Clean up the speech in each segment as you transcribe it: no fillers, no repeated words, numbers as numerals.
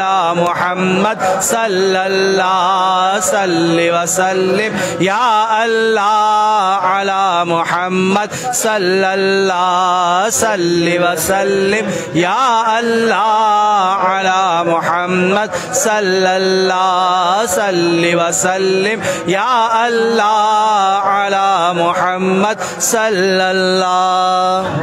على محمد صلی اللہ صلی وسلم یا اللہ علی محمد صلی اللہ صلی وسلم یا اللہ علی محمد صلی اللہ صلی وسلم یا اللہ علی محمد صلی اللہ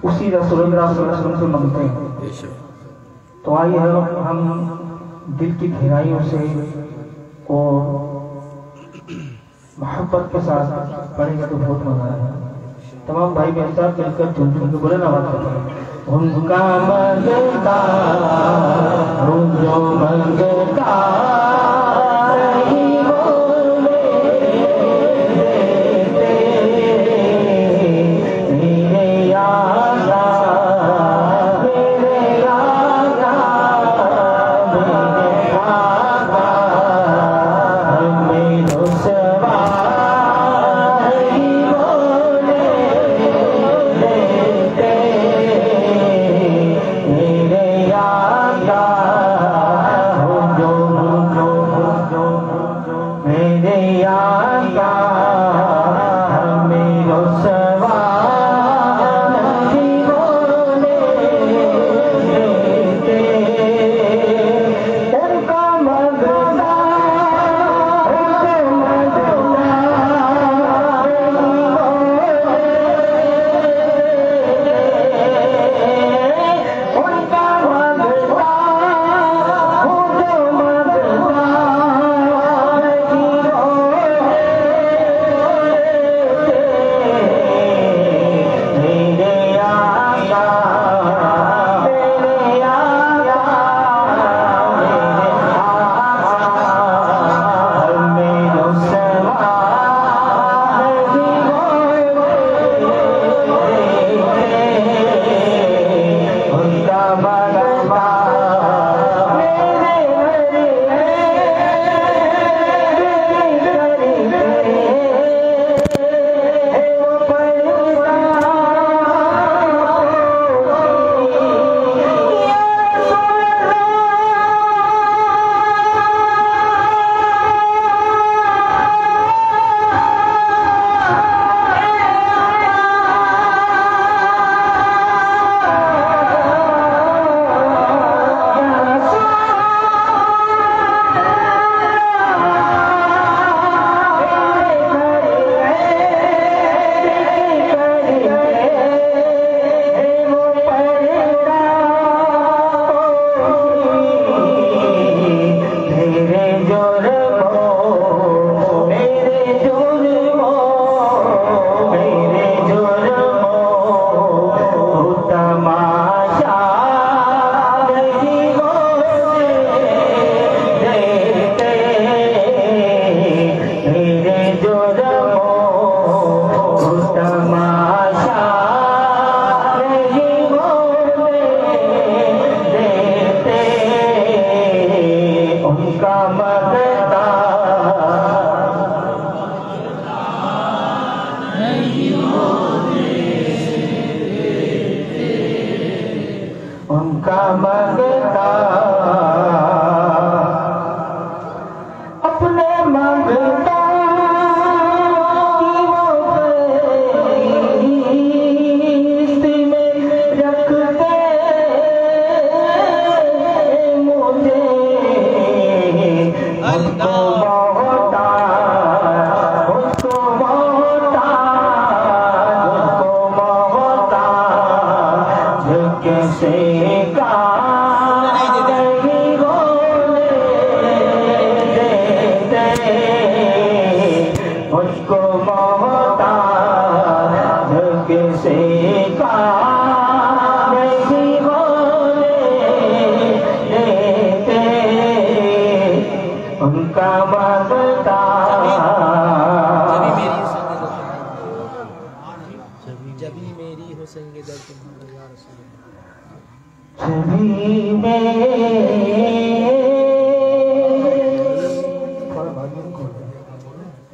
اسی رسول اللہ صلی اللہ علیہ وسلم سے مانگتے ہیں. تو آئیے ہم دل کی گہرائیوں سے اور محبت کے ساتھ پڑھیں گے تو بہت مزہ آئے گا. تمام بھائی بہن صاحب مل کر جھوم جھوم کے بولے نا بات کریں. ان کا منگتا ہوں جو منگتا یا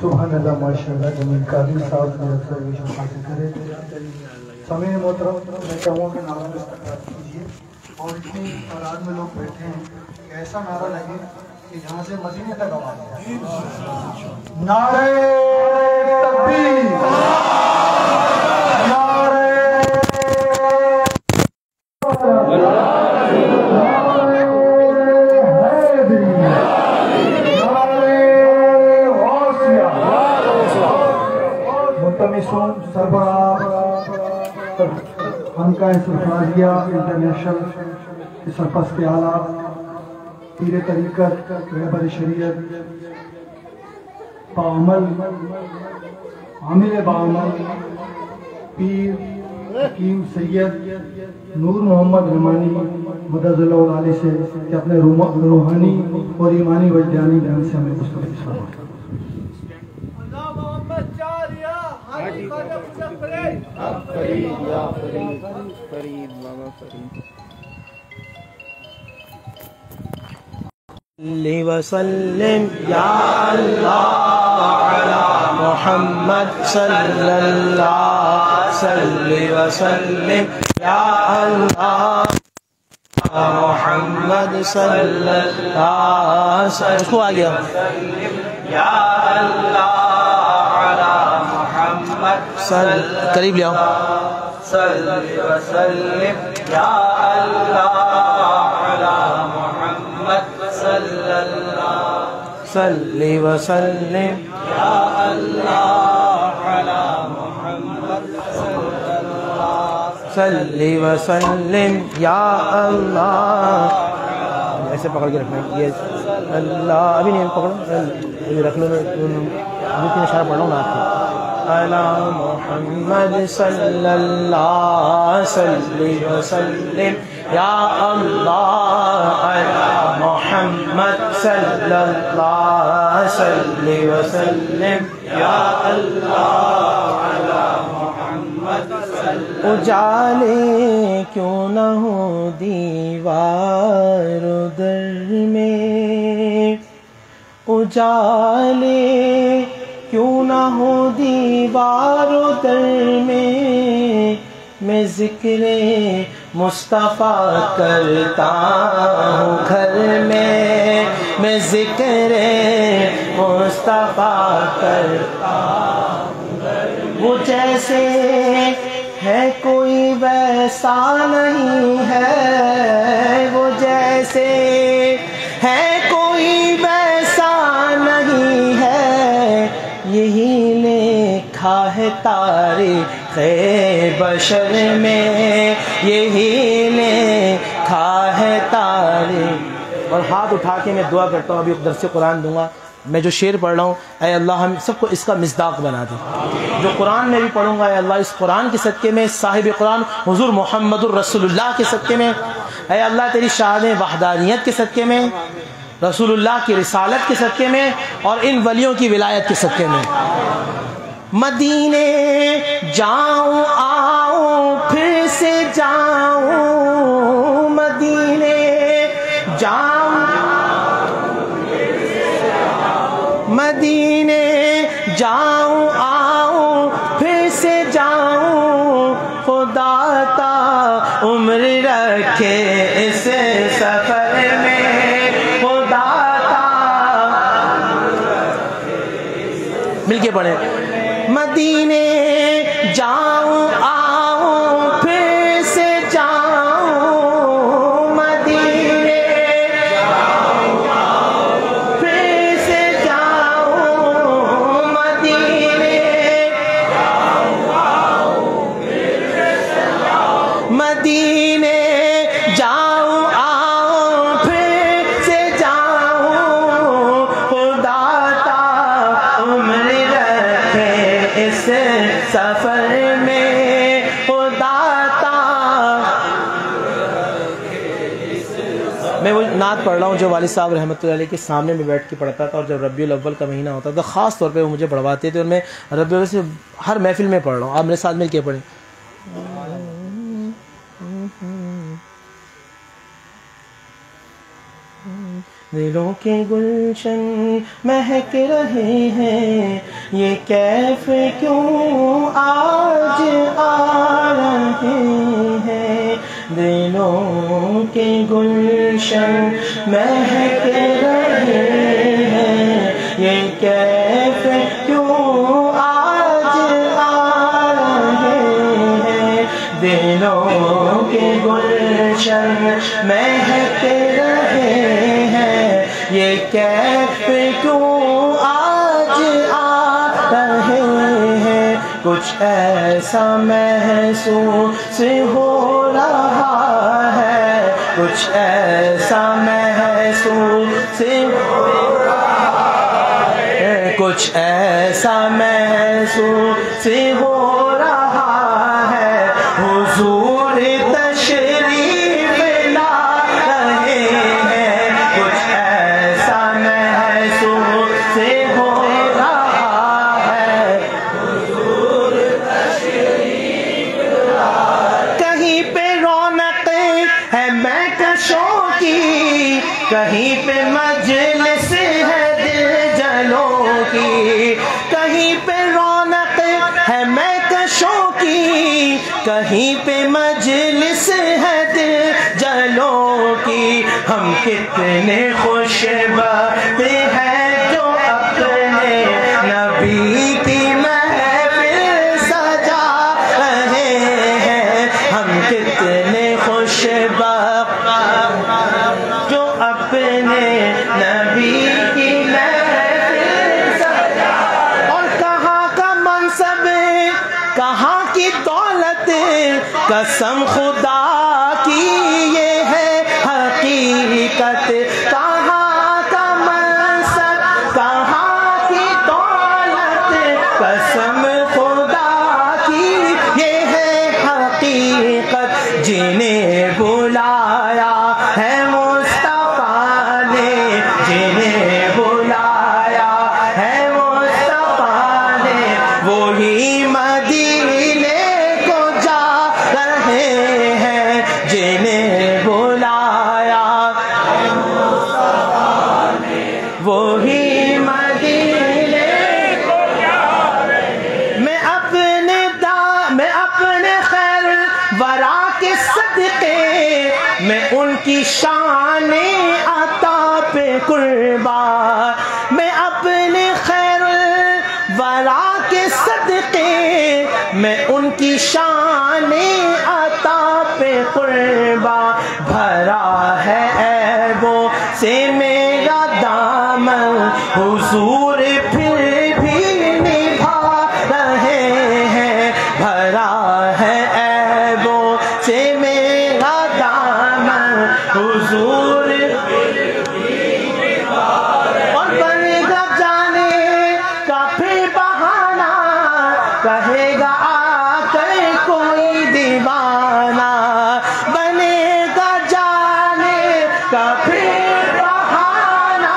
سبحان اللہ ماشاء اللہ جمیل قادری صاحب نے ریزرویشن حاصل کرے. سامعین محترم میں چاہوں کہ نعرہ استقبال کیجیے اور اتنی تعداد میں لوگ بیٹھے ہیں کہ ایسا نعرہ لگے کہ یہاں سے مدینے تک آواز ہے. نعرہ تکبیر، نعرہ سربراہ خانقاہ سرفرازیہ انٹرنیشنل کے سرپرست اعلیٰ پیر طریقت رہبر شریعت باعمل عامل باعمل پیر حکیم سید نور محمد رحمانی مدد اللہ علیہ سے کہ اپنے روحانی اور ایمانی وجدانی بیان سے ہمیں مستفید فرمائیں. وسلم یا اللہ علی محمد صلی اللہ صلی وسلم یا اللہ محمد صلی اللہ اس کو آ گیا یا اللہ قریب لے آؤ صلی وسلم یا اللہ علی محمد صلی اللہ صلی وسلم یا اللہ علی محمد صلی اللہ صلی وسلم یا اللہ. ایسے پکڑ کے رکھنا ہے یہ اللہ ابھی نہیں پکڑو ابھی رکھ لو میں تین اشارہ پڑھ رہا ہوں نا آپ کو. علی محمد صلی اللہ صلی وسلم یا اللہ علی محمد صلی اللہ صلی وسلم یا اللہ علی محمد اجالے کیوں نہ ہو دیوار در میں اجالے کیوں نہ ہو دیوار در میں ذکر مصطفیٰ کرتا ہوں گھر میں ذکر مصطفیٰ کرتا ہوں. وہ جیسے ہے کوئی ویسا نہیں ہے وہ جیسے ہے کوئی ویسا نہیں ہے یہی لکھا ہے تاریخ بشر میں یہی لکھا ہے تاریخ. اور ہاتھ اٹھا کے میں دعا کرتا ہوں ابھی درس قرآن دوں گا. میں جو شعر پڑھ رہا ہوں اے اللہ ہم سب کو اس کا مصداق بنا دے. جو قرآن میں بھی پڑھوں گا اے اللہ اس قرآن کے صدقے میں صاحب قرآن حضور محمد الرسول اللہ کے صدقے میں اے اللہ تیری شان وحدانیت کے صدقے میں رسول اللہ کی رسالت کے صدقے میں اور ان ولیوں کی ولایت کے صدقے میں مدینے جاؤں آؤں پھر سے جاؤں مدینے جاؤں مدینے جاؤں آؤں پھر سے جاؤں خدا تا عمر رکھے اس سفر میں خدا تا مل کے پڑھیں مدینے جاؤں آؤں پھر سے جاؤں مدینے جاؤں آؤں پھر سے جاؤں مدینے جاؤں آؤں پھر سے جاؤں مدینے جاؤں آؤں پھر سے جاؤں خدا تا عمر رکھے اس سفر میں خدا تا. میں وہ نعت پڑھ رہا ہوں جو والد صاحب رحمۃ اللہ علیہ کے سامنے میں بیٹھ کے پڑھتا تھا اور جب ربیع الاول کا مہینہ ہوتا تھا خاص طور پہ وہ مجھے پڑھواتے تھے اور میں ربیع الاول سے ہر محفل میں پڑھ رہا ہوں. آپ میرے ساتھ مل کے پڑھیں دلوں کے گلشن مہک رہے ہیں، یہ کیف کیوں آج آ رہے ہیں؟ دلوں کے گلشن مہک رہے ہیں، یہ کیف کیوں آج آ رہے ہیں؟ دلوں کے گلشن مہک رہے ہیں، یہ کیف کیوں آج آ رہے ہیں؟ کچھ ایسا محسوس ہو رہا ہے، کچھ ایسا محسوس ہو رہا ہے، کچھ ایسا محسوس ہو رہا ہے، حضور تشریف لا رہے ہیں، کچھ ایسا محسوس ہو رہا ہے، حضور تشریف لا۔ کہیں پہ رونق ہے مہکشوں کی، کہیں پہ مجلس ہے دل جلوں کی، کہیں پہ رونق ہے مہکشوں کی، کہیں پہ مجلس ہے دل جلوں کی۔ ہم کتنے خوش بخت ہیں جو اپنے نبی کی محفل سجا رہے ہیں، ہم کتنے خوش بخت جو اپنے نبی کی محفل سجا۔ اور کہاں کا منصب، کہاں کی دولت، قسم خدا کی یہ ہے حقیقت۔ کہاں کا منصب، کہاں کی دولت، قسم خدا کی یہ ہے حقیقت۔ جنہیں بلایا ہے مصطفیٰ نے، جنہیں بلایا ہے مصطفیٰ نے، وہی مدینے کو جا رہے ہیں، جنہیں بلایا وہی مدینے کو جا رہے ہیں۔ میں اپنے خیر ورا کے صدقے، میں ان کی شان عطا پہ قربان، میں اپنے خیر ورا کے صدقے، میں ان کی شان عطا پہ قربان۔ بھرا ہے عیبوں سے میرا دامن، حضور پھر بھی نبھا رہے ہیں، بھرا ہے عیبوں سے میرا دامن، حضور پھر بھی نبھا رہے ہیں۔ اور بنے گا جانے کا پھر بہانہ، کہے گا آ کر کوئی دیوانہ، بنے گا جانے کا پھر بہانہ،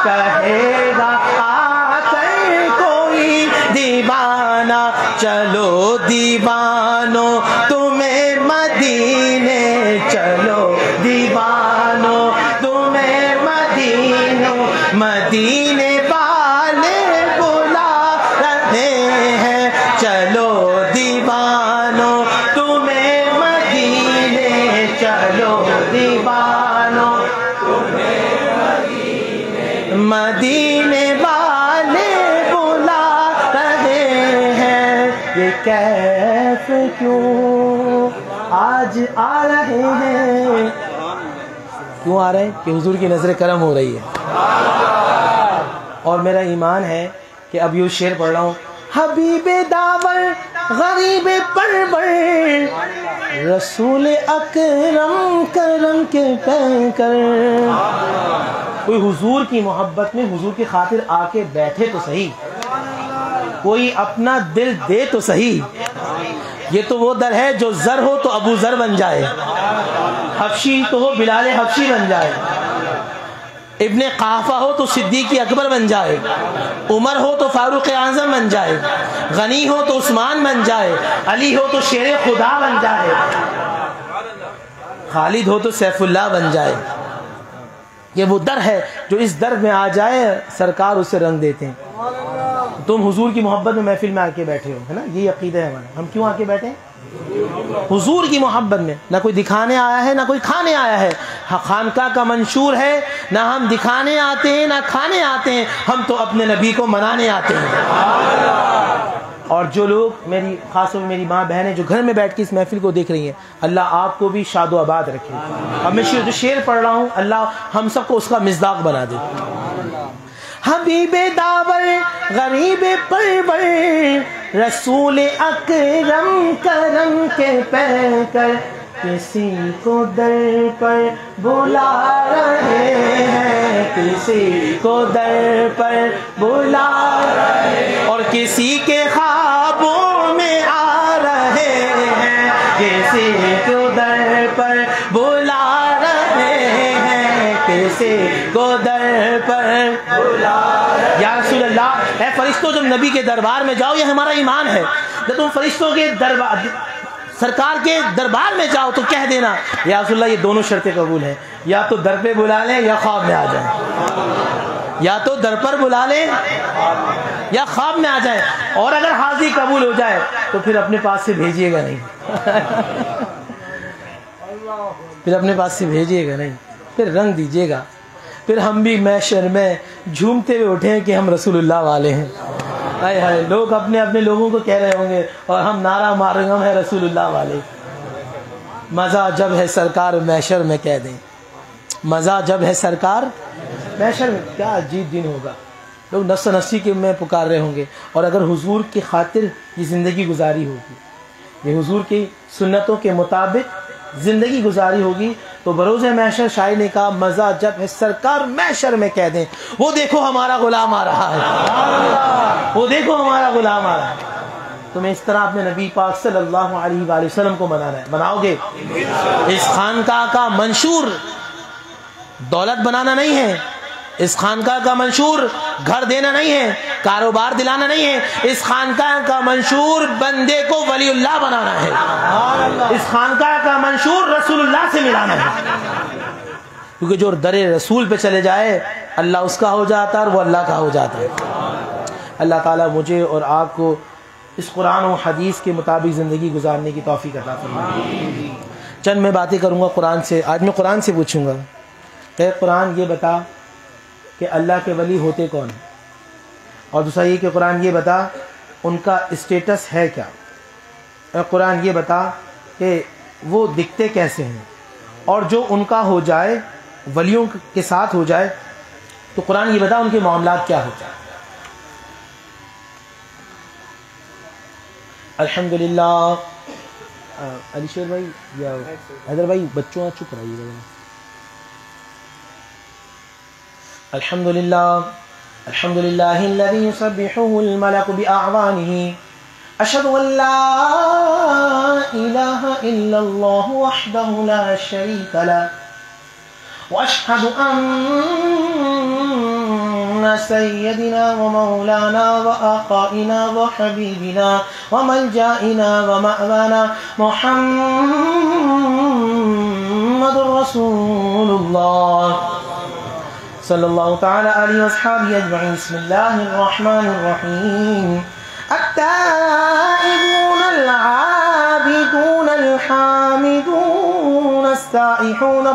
کہے گا آ کر کوئی دیوانہ۔ چلو دیوانو تمہیں مدینے، چلو دیوانو تمہیں مدینے والے بلا رہے ہیں، چلو دیوانو تمہیں مدینے، چلو دیوانو مدینے والے بلا رہے ہیں۔ یہ کیف کیوں آج آ رہے ہیں؟ کیوں آ رہے ہیں؟ کہ حضور کی نظر کرم ہو رہی ہے۔ اور میرا ایمان ہے کہ اب یہ شعر پڑھ رہا ہوں، حبیب داور غریب پرور، رسول اکرم کرم کے پیکر۔ کوئی حضور کی محبت میں حضور کی خاطر آ کے بیٹھے تو صحیح، کوئی اپنا دل دے تو صحیح۔ یہ تو وہ در ہے جو زر ہو تو ابو ذر بن جائے، حبشی تو ہو بلال حبشی بن جائے، ابن قحافہ ہو تو صدیق اکبر بن جائے، عمر ہو تو فاروق اعظم بن جائے، غنی ہو تو عثمان بن جائے، علی ہو تو شیر خدا بن جائے، خالد ہو تو سیف اللہ بن جائے۔ یہ وہ در ہے جو اس در میں آ جائے سرکار اسے رنگ دیتے ہیں. تم حضور کی محبت میں محفل میں آ کے بیٹھے ہو, ہے نا, یہ عقیدہ ہے ہمارا. ہم کیوں آ کے بیٹھے ہیں؟ حضور کی محبت میں. نہ کوئی دکھانے آیا ہے نہ کوئی کھانے آیا ہے. خانقاہ کا منشور ہے, نہ ہم دکھانے آتے ہیں نہ کھانے آتے ہیں, ہم تو اپنے نبی کو منانے آتے ہیں. اور جو لوگ میری خاص طور میری ماں بہنیں جو گھر میں بیٹھ کے اس محفل کو دیکھ رہی ہیں, اللہ آپ کو بھی شاد و آباد رکھے. اب میں جو شعر پڑھ رہا ہوں, اللہ ہم سب کو اس کا مصداق بنا دے. حبیب داور غریب پرور رسول اکرم کرم کے پیکر کسی کو در پر بلا رہے ہیں, کسی کو در پر بلا رہے ہیں, اور کسی کے خوابوں میں آ رہے ہیں, کسی کو در پر بلا رہے ہیں, کسی کو در پر بلا رہے ہیں. یا رسول اللہ, اے فرشتوں جب نبی کے دربار میں جاؤ, یہ ہمارا ایمان ہے, جب تم فرشتوں کے دربار سرکار کے دربار میں جاؤ تو کہہ دینا یا رسول اللہ یہ دونوں شرطیں قبول ہیں, یا تو در پہ بلا لیں یا خواب میں آ جائیں, یا تو در پر بلا لیں یا خواب میں آ جائیں. اور اگر حاضری قبول ہو جائے تو پھر اپنے پاس سے بھیجیے گا نہیں, پھر اپنے پاس سے بھیجیے گا نہیں, پھر رنگ دیجیے گا. پھر ہم بھی محشر میں جھومتے ہوئے اٹھیں کہ ہم رسول اللہ والے ہیں. ہائے ہائے, لوگ اپنے اپنے لوگوں کو کہہ رہے ہوں گے اور ہم نعرہ مار رہے ہم ہیں رسول اللہ والے. مزہ جب ہے سرکار محشر میں کہہ دیں, مزہ جب ہے سرکار محشر میں. کیا عجیب دن ہوگا, لوگ نفس نفسی کے میں پکار رہے ہوں گے. اور اگر حضور کی خاطر یہ زندگی گزاری ہوگی, یہ حضور کی سنتوں کے مطابق زندگی گزاری ہوگی, تو بروز محشر شاعر نے کہا مزہ جب ہے سرکار محشر میں کہہ دیں وہ دیکھو ہمارا غلام آ رہا ہے, وہ دیکھو ہمارا غلام آ رہا ہے. تمہیں اس طرح اپنے نبی پاک صلی اللہ علیہ وآلہ وسلم کو منانا ہے. مناؤ گے؟ اس خانقاہ کا منشور دولت بنانا نہیں ہے, اس خانقاہ کا منشور گھر دینا نہیں ہے, کاروبار دلانا نہیں ہے. اس خانقاہ کا منشور بندے کو ولی اللہ بنانا ہے. اس خانقاہ کا منشور رسول اللہ سے ملانا ہے, کیونکہ جو در رسول پہ چلے جائے اللہ اس کا ہو جاتا ہے اور وہ اللہ کا ہو جاتا ہے. اللہ تعالیٰ مجھے اور آپ کو اس قرآن و حدیث کے مطابق زندگی گزارنے کی توفیق عطا فرمائے. چند میں باتیں کروں گا قرآن سے. آج میں قرآن سے پوچھوں گا کہ قرآن یہ بتا کہ اللہ کے ولی ہوتے کون ہیں, اور دوسرا یہ کہ قرآن یہ بتا ان کا اسٹیٹس ہے کیا, اور قرآن یہ بتا کہ وہ دکھتے کیسے ہیں, اور جو ان کا ہو جائے ولیوں کے ساتھ ہو جائے تو قرآن یہ بتا ان کے معاملات کیا ہوتا ہے. الحمدللہ. علی شیر بھائی یا حیدر بھائی بچوں چپ رہیے گا. الحمدللہ الحمدللہ الذی یسبحہ الملک بأعوانہ اشہد ان لا الہ الا اللہ وحدہ لا شریک لہ واشہد ان سیدنا ومولانا وآقائنا وحبیبنا وملجائنا ومأوانا محمد رسول اللہ صلی اللہ تعالی علیہ وصحابہ اجمعین. بسم اللہ الرحمن الرحیم. التائبون العابدون الحامدون السائحون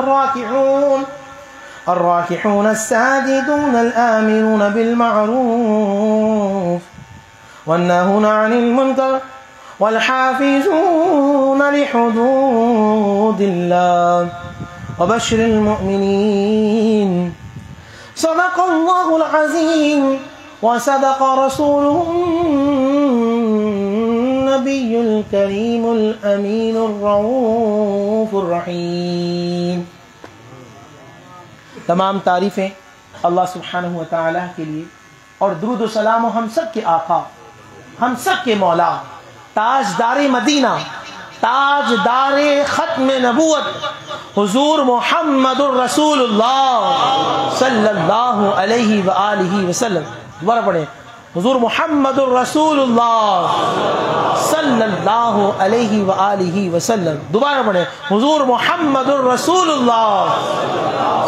الراكعون الساجدون الآمرون بالمعروف والناهون عن المنكر والحافظون لحدود الله وبشر المؤمنين. صدق الله العظيم وصدق رسوله النبي الكريم الأمين الرؤوف الرحيم. تمام تعریفیں اللہ سبحانہ و تعالیٰ کے لیے, اور درود و سلام ہم سب کے آقا, ہم سب کے مولا, تاجدار مدینہ, تاجدار ختم نبوت حضور محمد الرسول اللہ صلی اللہ علیہ وآلہ وسلم. دوبارہ پڑھیں, حضور محمد الرسول اللہ صلی اللہ علیہ وآلہ وسلم. دوبارہ پڑھیں, حضور محمد الرسول اللہ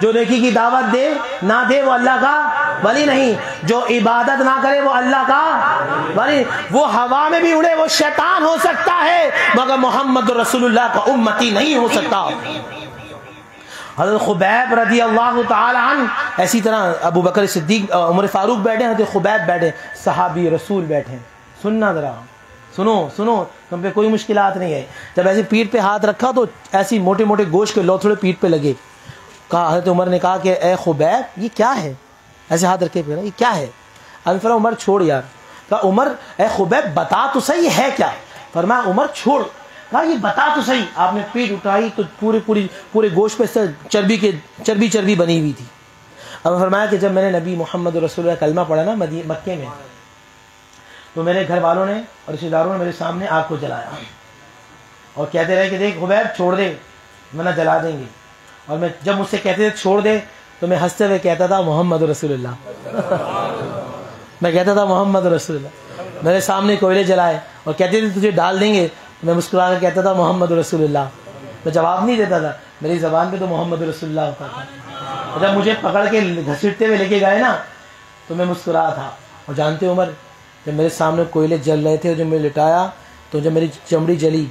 جو نیکی کی دعوت دے نہ دے وہ اللہ کا ولی نہیں، جو عبادت نہ کرے وہ اللہ کا ولی، وہ ہوا میں بھی اڑے وہ شیطان ہو سکتا ہے مگر محمد رسول اللہ کا امتی نہیں ہو سکتا۔ حضرت خبیب رضی اللہ تعالی عنہ، اسی طرح ابو بکر صدیق، عمر فاروق بیٹھے، حضرت خبیب بیٹھے، صحابی رسول بیٹھے، سننا ذرا، سنو تم پہ کوئی مشکلات نہیں ہے۔ جب ایسے پیٹھ پہ ہاتھ رکھا تو ایسی موٹے موٹے گوشت کے لوتھڑے پیٹھ پہ لگے۔ کہا حضرت عمر نے کہا کہ اے خبیب یہ کیا ہے؟ ایسے ہاتھ رکھے پہ یہ کیا ہے؟ فرمایا عمر چھوڑ یار۔ کہا عمر اے خبیب بتا تو صحیح ہے کیا؟ فرمایا عمر چھوڑ۔ کہا یہ بتا تو صحیح۔ آپ نے پیٹھ اٹھائی تو پورے گوشت پہ سے چربی بنی ہوئی تھی۔ اب فرمایا کہ جب میں نے نبی محمد رسول اللہ کلمہ پڑھا نا مکے میں، تو میرے گھر والوں نے اور رشتہ داروں نے میرے سامنے آگ کو جلایا اور کہتے رہے کہ دیکھ خبیب چھوڑ دے ورنہ جلا دیں گے، اور میں جب مجھ سے کہتے تھے چھوڑ دے تو میں ہنستے ہوئے کہتا تھا محمد رسول اللہ میں کہتا تھا محمد رسول اللہ۔ میرے سامنے کوئلے جلائے اور کہتے تھے تجھے ڈال دیں گے، میں مسکرا کر کہتا تھا محمد رسول اللہ۔ میں جواب نہیں دیتا تھا، میری زبان پہ تو محمد رسول اللہ ہوتا تھا۔ اور جب مجھے پکڑ کے گھسیٹتے ہوئے لے کے گئے نا تو میں مسکرا تھا۔ اور جانتے ہو عمر، جب میرے سامنے کوئلے جل رہے تھے اور جب میں لٹایا تو جب میری چمڑی جلی،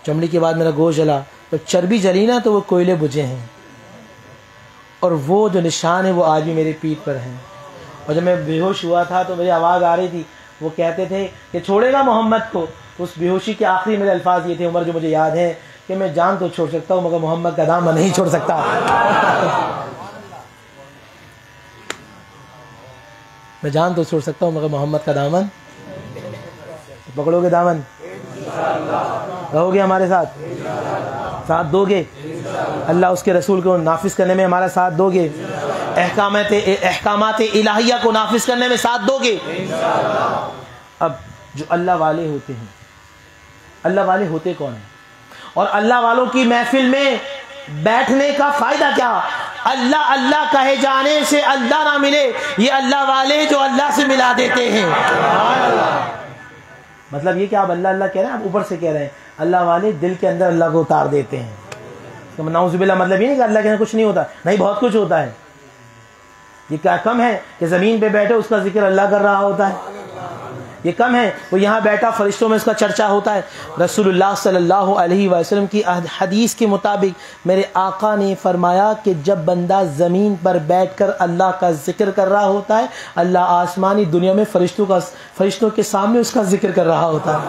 چمڑی کے بعد میرا گوشت جلا، جب چربی جلی نا تو وہ کوئلے بجھے ہیں، اور وہ جو نشان ہے وہ آج بھی میرے پیٹھ پر ہیں۔ اور جب میں بے ہوش ہوا تھا تو میری آواز آ رہی تھی، وہ کہتے تھے کہ چھوڑے گا محمد کو۔ اس بے ہوشی کے آخری میرے الفاظ یہ تھے عمر جو مجھے یاد ہیں کہ میں جان تو چھوڑ سکتا ہوں مگر محمد کا دامن نہیں چھوڑ سکتا۔ میں جان تو چھوڑ سکتا ہوں مگر محمد کا دامن پکڑو گے، دامن رہو گے ہمارے ساتھ دو گے، اللہ اس کے رسول کو نافذ کرنے میں ہمارا ساتھ دو گے، احکامات الہیہ کو نافذ کرنے میں ساتھ دو گے۔ اب جو اللہ والے ہوتے ہیں، اللہ والے ہوتے کون ہیں؟ اور اللہ والوں کی محفل میں بیٹھنے کا فائدہ کیا؟ اللہ اللہ کہے جانے سے اللہ نہ ملے، یہ اللہ والے جو اللہ سے ملا دیتے ہیں۔ مطلب یہ کہ آپ اللہ اللہ کہہ رہے ہیں، آپ اوپر سے کہہ رہے ہیں، اللہ والے دل کے اندر اللہ کو اتار دیتے ہیں۔ نعوذ باللہ، مطلب یہ نہیں کہ اللہ کے اندر کچھ نہیں ہوتا، نہیں بہت کچھ ہوتا ہے۔ یہ کیا کم ہے کہ زمین پہ بیٹھے اس کا ذکر اللہ کر رہا ہوتا ہے؟ یہ کم ہے وہ یہاں بیٹھا فرشتوں میں اس کا چرچا ہوتا ہے۔ رسول اللہ صلی اللہ علیہ وسلم کی حدیث کے مطابق میرے آقا نے فرمایا کہ جب بندہ زمین پر بیٹھ کر اللہ کا ذکر کر رہا ہوتا ہے، اللہ آسمانی دنیا میں فرشتوں کے سامنے اس کا ذکر کر رہا ہوتا ہے۔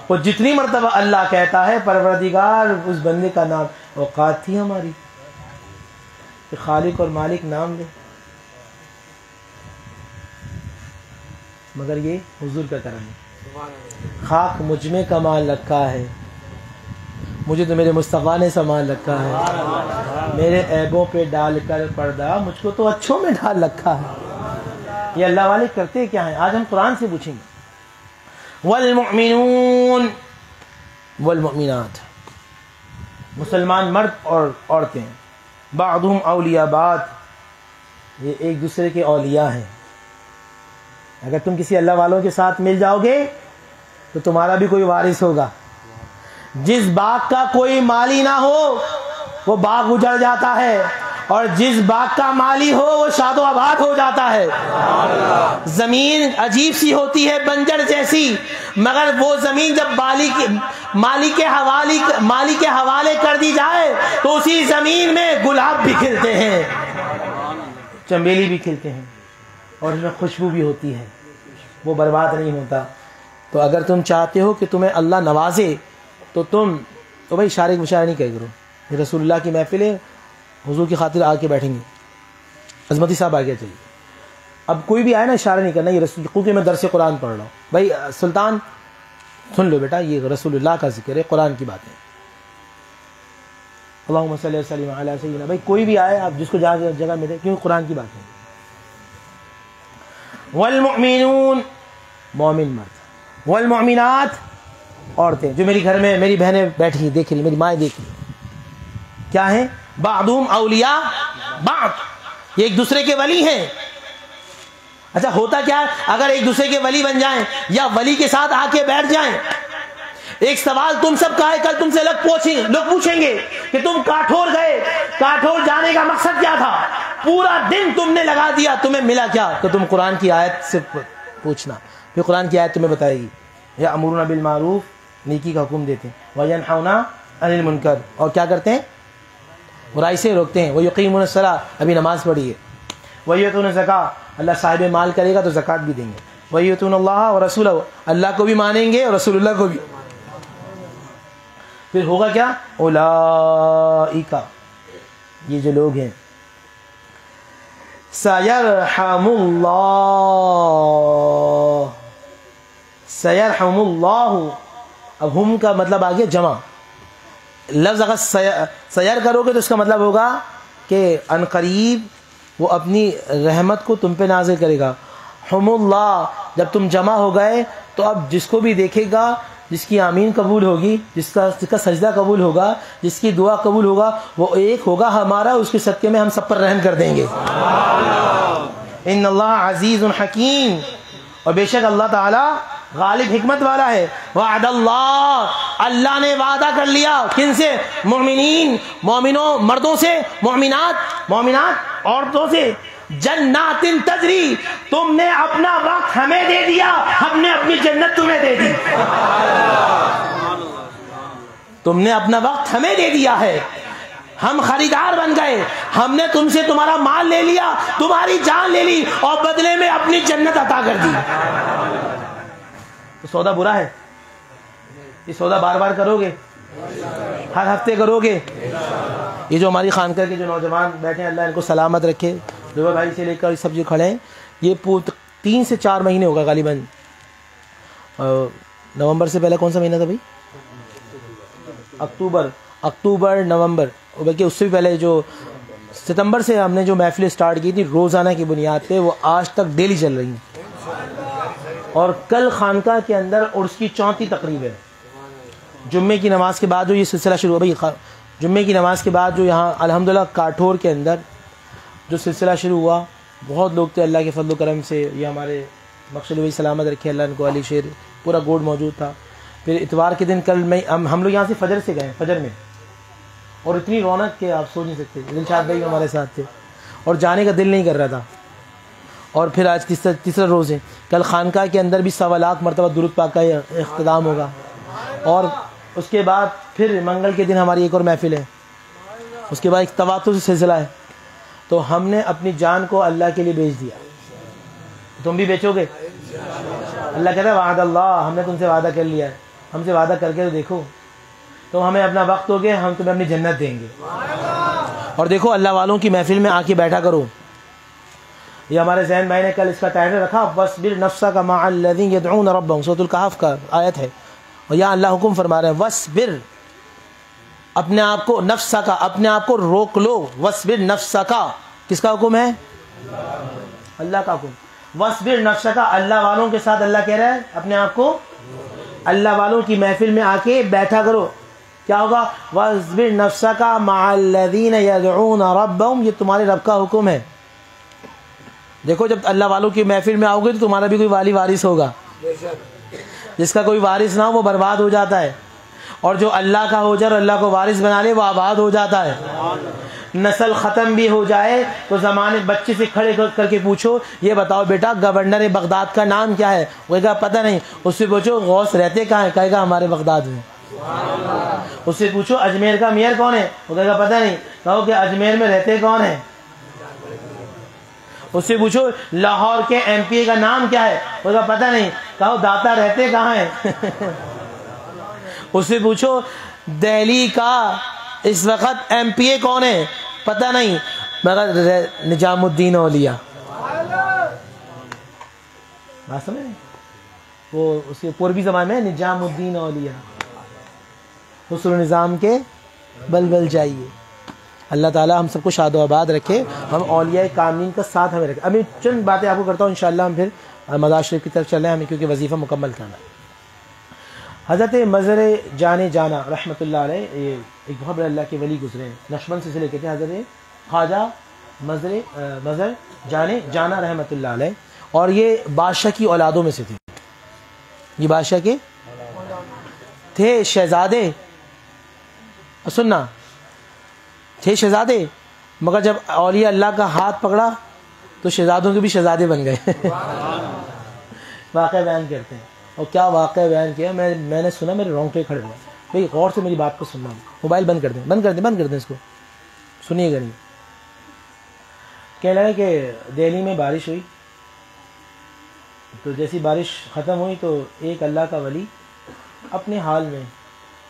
وہ جتنی مرتبہ اللہ کہتا ہے پروردگار اس بندے کا نام، اوقات تھی ہماری کہ خالق اور مالک نام لے، مگر یہ حضور کا کرم ہے۔ خاک مجھ میں کمال رکھا ہے، مجھے تو میرے مصطفیٰ نے سامان رکھا ہے، میرے عیبوں پہ ڈال کر پردہ مجھ کو تو اچھوں میں ڈال رکھا ہے۔ یہ اللہ والے کرتے کیا ہیں؟ آج ہم قرآن سے پوچھیں گے۔ والمؤمنون والمؤمنات، مسلمان مرد اور عورتیں، بعضهم اولیاء بعض، یہ ایک دوسرے کے اولیاء ہیں۔ اگر تم کسی اللہ والوں کے ساتھ مل جاؤ گے تو تمہارا بھی کوئی وارث ہوگا۔ جس باغ کا کوئی مالی نہ ہو وہ باغ اجڑ جاتا ہے، اور جس باغ کا مالی ہو وہ شاد و آباد ہو جاتا ہے۔ زمین عجیب سی ہوتی ہے، بنجر جیسی، مگر وہ زمین جب مالی کے حوالے کر دی جائے تو اسی زمین میں گلاب بھی کھلتے ہیں، چمیلی بھی کھلتے ہیں، اور اس میں خوشبو بھی ہوتی ہے، وہ برباد نہیں ہوتا۔ تو اگر تم چاہتے ہو کہ تمہیں اللہ نوازے تو بھائی اشارے مشارے نہیں کرے کرو۔ یہ رسول اللہ کی محفل ہے، حضور کی خاطر آ کے بیٹھیں گے۔ عظمتی صاحب آگے چلیے۔ اب کوئی بھی آئے نا اشارہ نہیں کرنا، یہ رسول، کیونکہ میں درس قرآن پڑھ رہا ہوں۔ بھائی سلطان سن لو بیٹا، یہ رسول اللہ کا ذکر ہے، قرآن کی باتیں۔ اللہم صلی وسلم علی سیدنا، بھائی کوئی بھی آئے، آپ جس کو جگہ ملے، کیونکہ قرآن کی باتیں۔ والمؤمنون، مومن مرد، والمؤمنات، عورتیں، جو میری گھر میں میری بہنیں بیٹھی دیکھ رہی، میری مائیں دیکھ رہی، کیا ہیں؟ بعضهم اولیاء بعض، یہ ایک دوسرے کے ولی ہیں۔ اچھا ہوتا کیا ہے؟ اگر ایک دوسرے کے ولی بن جائیں یا ولی کے ساتھ آ کے بیٹھ جائیں، ایک سوال تم سب کا ہے، کل تم سے لوگ پوچھیں گے کہ تم کاٹھور گئے، کاٹھور جانے کا مقصد کیا تھا؟ پورا دن تم نے لگا دیا، تمہیں ملا کیا؟ تو تم قرآن کی آیت سے پوچھنا، پھر قرآن کی آیت تمہیں بتائے گی۔ یأمرون بالمعروف، نیکی کا حکم دیتے ہیں، وینہون عن المنکر، اور کیا کرتے ہیں؟ برائی سے روکتے ہیں، ویقیمون الصلاۃ، ابھی نماز پڑھی ہے، ویؤتون الزکاۃ، اللہ صاحب مال کرے گا تو زکوٰۃ بھی دیں گے، ویؤتون اللہ ورسولہ، اللہ کو بھی مانیں گے اور رسول اللہ کو بھی۔ پھر ہوگا کیا؟ اولئک، یہ جو لوگ ہیں، سیرحم اللہ، سیرحم اللہ، اب ہم کا مطلب آگے جمع، لفظ اگر سیر کرو گے تو اس کا مطلب ہوگا کہ ان قریب وہ اپنی رحمت کو تم پہ نازل کرے گا۔ ہم اللہ، جب تم جمع ہو گئے تو اب جس کو بھی دیکھے گا، جس کی آمین قبول ہوگی، جس کا سجدہ قبول ہوگا، جس کی دعا قبول ہوگا، وہ ایک ہوگا ہمارا، اس کے صدقے میں ہم سب پر رحم کر دیں گے۔ ان اللہ عزیز حکیم، اور بے شک اللہ تعالی غالب حکمت والا ہے۔ وعد اللہ، اللہ نے وعدہ کر لیا، کن سے؟ مومنین، مومنوں مردوں سے، مومنات عورتوں سے، جنات تجری، تم نے اپنا وقت ہمیں دے دیا، ہم نے اپنی جنت تمہیں دے دی۔ تم نے اپنا وقت ہمیں دے دیا ہے، ہم خریدار بن گئے، ہم نے تم سے تمہارا مال لے لیا، تمہاری جان لے لی، اور بدلے میں اپنی جنت عطا کر دی۔ تو سودا برا ہے؟ یہ سودا بار بار کرو گے؟ ہر ہفتے کرو گے؟ یہ جو ہماری خانقاہ کے جو نوجوان بیٹھے ہیں، اللہ ان کو سلامت رکھے، زبیر بھائی سے لے کر سب جو کھڑے ہیں، یہ 3 سے 4 مہینے ہوگا غالباً۔ نومبر سے پہلے کون سا مہینہ تھا بھائی؟ اکتوبر نومبر، بلکہ اس سے بھی پہلے جو ستمبر سے ہم نے جو محفلیں سٹارٹ کی تھی روزانہ کی بنیاد پہ، وہ آج تک ڈیلی چل رہی ہیں، اور کل خانقاہ کے اندر عرس کی 34 تقریب ہے۔ جمعے کی نماز کے بعد جو یہ سلسلہ شروع ہوا بھائی، جمعے کی نماز کے بعد جو یہاں الحمدللہ کاٹھور کے اندر جو سلسلہ شروع ہوا، بہت لوگ تھے، اللہ کے فضل و کرم سے، یہ ہمارے مقصد بھائی سلامت رکھے اللہ ان کو، علی شیر پورا گوڈ موجود تھا۔ پھر اتوار کے دن کل میں ہم لوگ یہاں سے فجر سے گئے، فجر میں، اور اتنی رونق کہ آپ سوچ نہیں سکتے، دلشاد بھائی ہمارے ساتھ تھے، اور جانے کا دل نہیں کر رہا تھا۔ اور پھر آج تیسرا روز ہے، کل خانقاہ کے اندر بھی 1.25 لاکھ مرتبہ درود پاک کا اختتام ہوگا، اور اس کے بعد پھر منگل کے دن ہماری ایک اور محفل ہے، اس کے بعد ایک تواتر سلسلہ ہے۔ تو ہم نے اپنی جان کو اللہ کے لیے بیچ دیا، تم بھی بیچو گے؟ اللہ کہتا ہے وعد اللہ، ہم نے تم سے وعدہ کر لیا ہے، ہم سے وعدہ کر کے تو دیکھو، تو ہمیں اپنا وقت ہو گیا، ہم تمہیں اپنی جنت دیں گے۔ اور دیکھو اللہ والوں کی محفل میں آ کے بیٹھا کرو۔ یہ ہمارے ذہن بھائی نے کل اس کا ٹائٹل رکھا وَاصْبِرْ نَفْسَكَ مَعَ الَّذِينَ يَدْعُونَ رَبَّهُمْ، سورۃ الکہف کا آیت ہے، اور یہاں اللہ حکم فرما رہے ہیں وَاصْبِرْ، اپنے آپ کو، نفس کا، اپنے آپ کو روک لو، وَاصْبِرْ نَفْسَكَ، کس کا حکم ہے؟ اللہ کا حکم۔ وَاصْبِرْ نَفْسَكَ، اللہ والوں کے ساتھ اللہ کہہ رہا ہے اپنے آپ کو، اللہ والوں کی محفل میں آ کے بیٹھا کرو۔ کیا ہوگا؟ وَاصْبِرْ نَفْسَكَ مَعَ الَّذِينَ يَدْعُونَ رَبَّهُمْ، یہ تمہارے رب کا حکم ہے۔ دیکھو جب اللہ والوں کی محفل میں آؤ گے تو تمہارا بھی کوئی والی وارث ہوگا، جس کا کوئی وارث نہ ہو وہ برباد ہو جاتا ہے، اور جو اللہ کا ہو جائے اور اللہ کو وارث بنا لے وہ آباد ہو جاتا ہے۔ نسل ختم بھی ہو جائے تو زمانے بچے سے کھڑے کر کے پوچھو یہ بتاؤ بیٹا گورنر بغداد کا نام کیا ہے، وہ کہا پتہ نہیں، اس سے پوچھو غوث رہتے کہاں ہے، کہے گا ہمارے بغداد میں۔ اس سے پوچھو اجمیر کا میئر کون ہے، وہ کہے گا پتہ نہیں، کہو کہ اجمیر میں رہتے کون ہیں۔ اس سے پوچھو لاہور کے ایم پی اے کا نام کیا ہے، وہ کہا پتہ نہیں، کہو داتا رہتے کہاں ہیں۔ اس سے پوچھو دہلی کا اس وقت ایم پی اے کون ہے، پتہ نہیں، مگر نظام الدین اولیاء، بات سمجھ وہ اس کے پوربی زبان میں نظام الدین اولیاء، حسن نظام کے بلبل جائیے۔ اللہ تعالی ہم سب کو شاد و آباد رکھے، ہم اولیاء کاملین کا ساتھ ہمیں رکھے۔ ابھی چند باتیں آپ کو کرتا ہوں، انشاءاللہ ہم پھر مزار شریف کی طرف چل رہے ہیں، ہمیں کیونکہ وظیفہ مکمل کرنا ہے۔ حضرت مظہر جان جانا رحمۃ اللہ علیہ، یہ ایک بہت بڑے اللہ کے ولی گزرے ہیں، نقشبند سلسلے کے تھے حضرت خواجہ مظہر جان جانا رحمۃ اللہ علیہ، اور یہ بادشاہ کی اولادوں میں سے تھے، یہ بادشاہ کے تھے شہزادے، سننا، تھے شہزادے، مگر جب اولیاء اللہ کا ہاتھ پکڑا تو شہزادوں کے بھی شہزادے بن گئے. واقعہ بیان کرتے ہیں. اور کیا واقعہ بیان کیا، میں نے سنا، میرے رونگٹے کھڑے ہوئے. بھائی غور سے میری بات کو سننا. موبائل بند کر دیں، بند کر دیں اس کو، سنیے گا نہیں. کہنے لگا کہ دہلی میں بارش ہوئی، تو جیسی بارش ختم ہوئی تو ایک اللہ کا ولی اپنے حال میں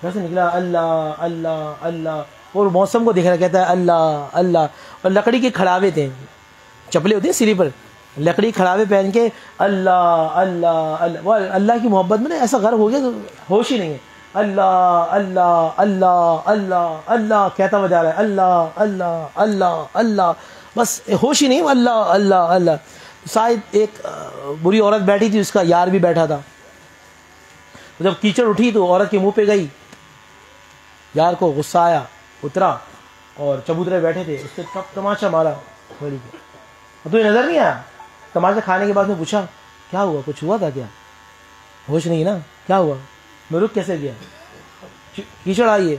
گھر سے نکلا، اللہ اللہ اللہ، اور موسم کو دیکھ رہا، کہتا ہے اللہ اللہ. اور لکڑی کے کھڑاوے تھے، چپلے ہوتے ہیں سلی پر، لکڑی کھڑاوے پہن کے اللہ اللہ اللہ. وہ اللہ کی محبت میں نا ایسا غرق ہو گیا تو ہوش ہی نہیں ہے. اللہ اللہ اللہ اللہ اللہ کہتا ہوا جا رہا ہے، اللہ اللہ اللہ اللہ، بس ہوش ہی نہیں، اللہ اللہ اللہ. شاید ایک بری عورت بیٹھی تھی، اس کا یار بھی بیٹھا تھا. جب کیچڑ اٹھی تو عورت کے منہ پہ گئی، یار کو غصہ آیا، اترا، اور چبوترے بیٹھے تھے، اس نے تماشا مارا. تو یہ نظر نہیں آیا. تماشا کھانے کے بعد میں پوچھا کیا ہوا، کچھ ہوا تھا کیا؟ ہوش نہیں نا، کیا ہوا، میں رک کیسے گیا، کیچڑ آئی ہے.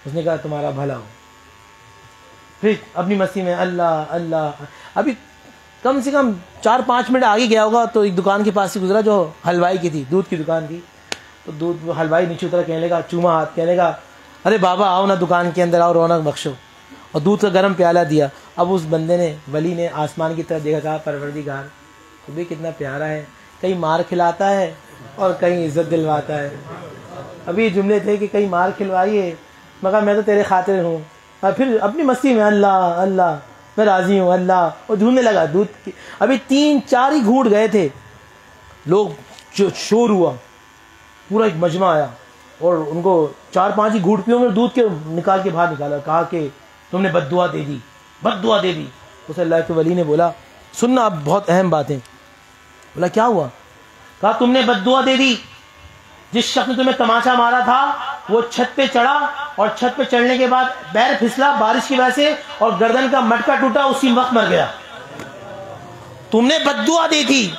اس نے کہا تمہارا بھلا ہو. پھر اپنی مستی میں اللہ اللہ. ابھی کم سے کم 4-5 منٹ آگے گیا ہوگا تو ایک دکان کے پاس سے گزرا جو حلوائی کی تھی، دودھ کی دکان تھی. تو دودھ حلوائی نیچے اترا، کہنے لگا، چوما ہاتھ، کہنے لگا ارے بابا آؤ نا دکان کے اندر، آؤ رونق بخشو. اور دودھ کا گرم پیالہ دیا. اب اس بندے نے، ولی نے آسمان کی طرف دیکھا، کہا پروردگار تو بھی کتنا پیارا ہے، کہیں مار کھلاتا ہے اور کہیں عزت دلواتا ہے. ابھی جملے تھے کہ کہیں مار کھلوائیے مگر میں تو تیرے خاطر ہوں. اور پھر اپنی مستی میں اللہ اللہ، میں راضی ہوں اللہ. اور ڈھونڈنے لگا دودھ کی. ابھی 3-4 ہی گھونٹ گئے تھے، لوگ شور ہوا، پورا ایک مجمع آیا اور ان کو 4-5 ہی گھونٹ پیوں میں دودھ کے نکال کے باہر نکالا. کہا کہ تم نے بد دعا دے دی، بد دعا دے دی. اس اللہ کے ولی نے بولا سننا، اب بہت اہم باتیں. بولا کیا ہوا؟ کہا تم نے بد دعا دے دی. جس شخص نے تمہیں تماشا مارا تھا وہ چھت پہ چڑھا، اور چھت پہ چڑھنے کے بعد پیر پھسلا بارش کی وجہ سے اور گردن کا مٹکا ٹوٹا، اسی وقت مر گیا. تم نے بد دعا دی تھی.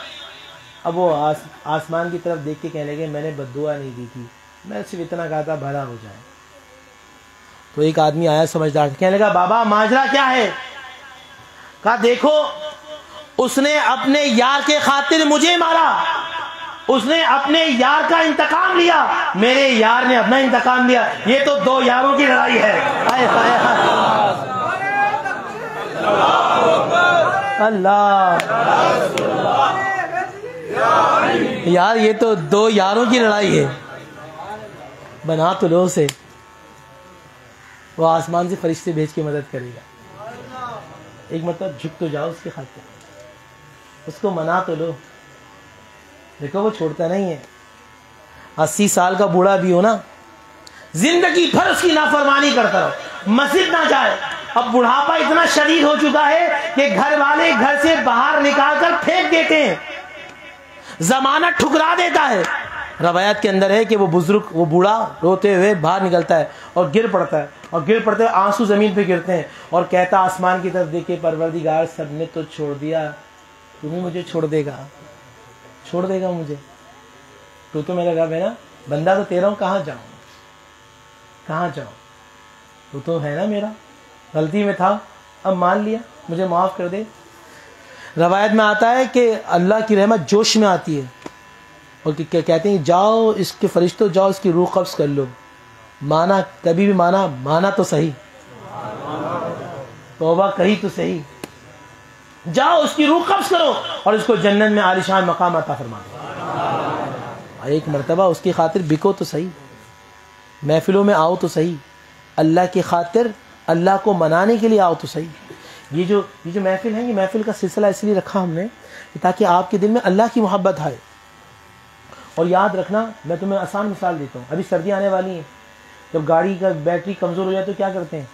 اب وہ آسمان کی طرف دیکھ کے کہنے لگے میں نے بد دعا نہیں دی تھی، میں صرف اتنا کہا تھا بھلا ہو جائے. تو ایک آدمی آیا سمجھدار، کہنے لگا بابا ماجرا کیا ہے؟ کہا دیکھو اس نے اپنے یار کے خاطر مجھے مارا، اس نے اپنے یار کا انتقام لیا، میرے یار نے اپنا انتقام لیا. یہ تو 2 یاروں کی لڑائی ہے. اللہ یار، یہ تو 2 یاروں کی لڑائی ہے. بنا تو لو سے، وہ آسمان سے فرشتے بھیج کے مدد کرے گا. ایک مرتبہ جھک تو جاؤ اس کے خاطر، اس کو منا تو لو. دیکھو وہ چھوڑتا نہیں ہے. 80 سال کا بوڑھا بھی ہو نا، زندگی بھر اس کی نافرمانی کرتا رہو، مسجد نہ جائے. اب بڑھاپا اتنا شدید ہو چکا ہے کہ گھر والے گھر سے باہر نکال کر پھینک دیتے ہیں، زمانہ ٹھکرا دیتا ہے. روایت کے اندر ہے کہ وہ بزرگ، وہ بوڑھا روتے ہوئے باہر نکلتا ہے اور گر پڑتا ہے، اور گر پڑتے ہوئے آنسو زمین پہ گرتے ہیں، اور کہتا آسمان کی طرف دیکھ کے پروردگار سب نے تو چھوڑ دیا، تم ہی مجھے چھوڑ دے گا، چھوڑ دے گا مجھے. تو میرا رب ہے نا، بندہ تو تیرا ہوں، کہاں جاؤں کہاں جاؤں، تو ہے نا میرا، غلطی میں تھا، اب مان لیا، مجھے معاف کر دے. روایت میں آتا ہے کہ اللہ کی رحمت جوش میں آتی ہے، اور کہتے ہیں جاؤ اس کے فرشتوں، جاؤ اس کی روح قبض کر لو. مانا کبھی بھی مانا تو صحیح، توبہ کہی تو صحیح، جاؤ اس کی روح قبض کرو اور اس کو جنت میں عالیشان مقام عطا فرما دو. ایک مرتبہ اس کی خاطر بکو تو صحیح، محفلوں میں آؤ تو صحیح، اللہ کی خاطر اللہ کو منانے کے لیے آؤ تو صحیح. یہ جو محفل ہے، یہ محفل کا سلسلہ اس لیے رکھا ہم نے تاکہ آپ کے دل میں اللہ کی محبت آئے. اور یاد رکھنا، میں تمہیں آسان مثال دیتا ہوں. ابھی سردیاں آنے والی ہیں، جب گاڑی کا بیٹری کمزور ہو جائے تو کیا کرتے ہیں؟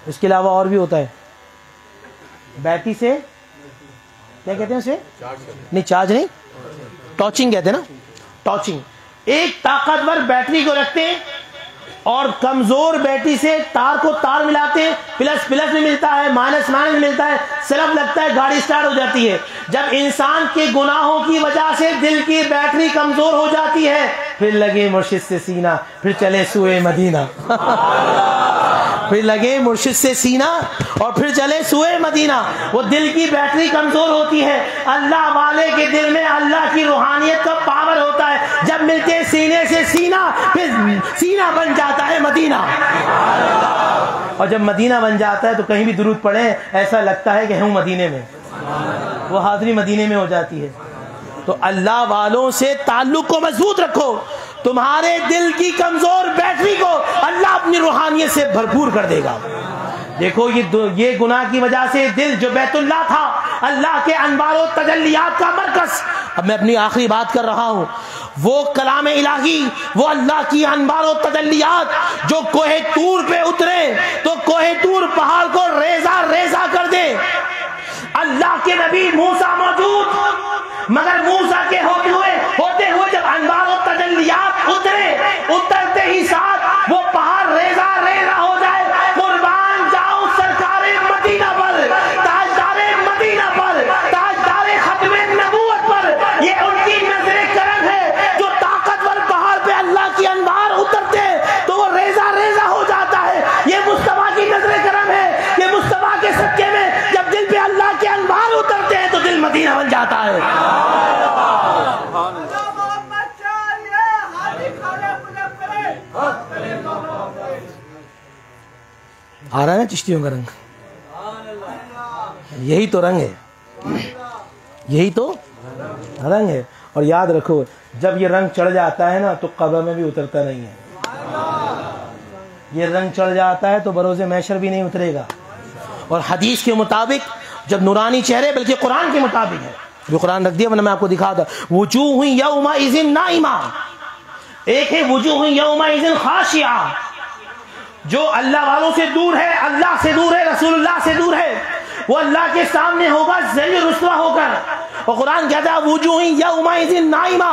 اس کے علاوہ اور بھی ہوتا ہے، بیٹری سے کیا کہتے ہیں اسے؟ نہیں، چارج نہیں، ٹارچنگ کہتے ہیں نا، ٹارچنگ. ایک طاقتور بیٹری کو رکھتے ہیں اور کمزور بیٹری سے تار کو تار ملاتے ہیں، پلس میں ملتا ہے، مائنس میں ملتا ہے، سلب لگتا ہے، گاڑی سٹارٹ ہو جاتی ہے. جب انسان کے گناہوں کی وجہ سے دل کی بیٹری کمزور ہو جاتی ہے پھر لگے مرشد سے سینہ پھر چلے سوئے مدینہ پھر لگے مرشد سے سینہ اور پھر چلے سوئے مدینہ. وہ دل کی بیٹری کمزور ہوتی ہے, اللہ والے کے دل میں اللہ کی روحانیت کا پاور ہوتا ہے. جب ملتے سینے سے سینہ پھر سینہ بن جاتا ہے مدینہ, اور جب مدینہ بن جاتا ہے تو کہیں بھی درود پڑھیں ایسا لگتا ہے کہ ہوں مدینے میں, وہ حاضری مدینے میں ہو جاتی ہے. تو اللہ والوں سے تعلق کو مضبوط رکھو, تمہارے دل کی کمزور بیٹری کو اللہ اپنی روحانیت سے بھرپور کر دے گا. دیکھو یہ گناہ کی وجہ سے دل جو بیت اللہ تھا, اللہ کے انوار و تجلیات کا مرکز, اب میں اپنی آخری بات کر رہا ہوں, وہ کلام الہی, وہ اللہ کی انوار و تجلیات جو کوہ طور پہ اترے تو کوہ طور پہاڑ کو ریزہ ریزہ کر دے. اللہ کے نبی موسیٰ موجود, مگر موسیٰ کے ہوتے ہوئے جب انوار و تجلیات اترتے ہی ساتھ وہ پہاڑ ریزہ ریزہ ہو جائے. قربان جاؤ سرکار مدینہ پر, تاجدار مدینہ پر, تاجدار ختم نبوت پر. یہ ان کی نظر کرم ہے جو طاقتور پہاڑ پہ اللہ کی انوار اترتے تو وہ ریزہ ریزہ ہو جاتا ہے. یہ مصطفیٰ کی نظر کرم ہے, یہ مصطفیٰ کے صدقے میں جب دل پہ اللہ کے انوار اترتے ہیں تو دل مدینہ بن جاتا ہے. آ رہا ہے نا چشتیوں کا رنگ, یہی تو رنگ ہے, یہی تو رنگ ہے. اور یاد رکھو جب یہ رنگ چڑھ جاتا ہے نا تو قبر میں بھی اترتا نہیں ہے. یہ رنگ چڑھ جاتا ہے تو بروز محشر بھی نہیں اترے گا. اور حدیث کے مطابق جب نورانی چہرے, بلکہ قرآن کے مطابق ہے, جو قرآن رکھ دیا ورنہ میں آپ کو دکھا دوں, وجوہ یومئذ نائمہ, ایک ہے وجوہ یومئذ خاشعہ, جو اللہ والوں سے دور ہے, اللہ سے دور ہے, رسول اللہ سے دور ہے, وہ اللہ کے سامنے ہوگا ذلیل رسوا ہو کر. اور قرآن کہتا ہے وجوہ یومئذ نائمہ,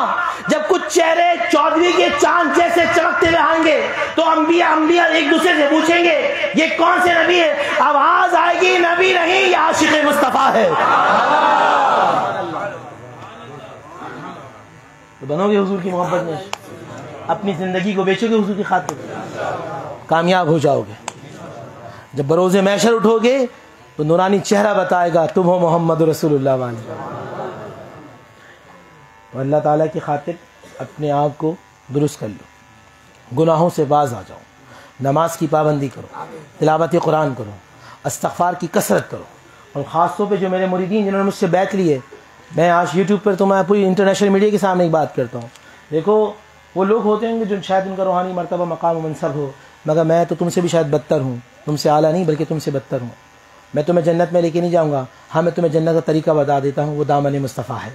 جب کچھ چہرے چودھویں کے چاند جیسے چمکتے ہوئے آئیں گے تو انبیاء ایک دوسرے سے پوچھیں گے یہ کون سے نبی ہے, آواز آئے گی نبی نہیں یہ عاشق مصطفیٰ ہے. تو بنو گے حضور کی محبت میں, اپنی زندگی کو بیچو گے حضور کی خاطر, کامیاب ہو جاؤ گے. جب بروز محشر اٹھو گے تو نورانی چہرہ بتائے گا تم ہو محمد رسول اللہ والے. تو اللہ تعالیٰ کی خاطر اپنے آپ کو درست کر لو, گناہوں سے باز آ جاؤ, نماز کی پابندی کرو, تلاوت قرآن کرو, استغفار کی کثرت کرو. اور خاص طور پہ جو میرے مریدین جنہوں نے مجھ سے بیعت لی ہے, میں آج یوٹیوب پر تو میں پوری انٹرنیشنل میڈیا کے سامنے ایک بات کرتا ہوں. دیکھو وہ لوگ ہوتے ہیں جو شاید ان کا روحانی مرتبہ مقام و منصب ہو, مگر میں تو تم سے بھی شاید بدتر ہوں, تم سے اعلیٰ نہیں بلکہ تم سے بدتر ہوں. میں تمہیں جنت میں لے کے نہیں جاؤں گا, ہاں میں تمہیں جنت کا طریقہ بتا دیتا ہوں, وہ دامن مصطفیٰ ہے,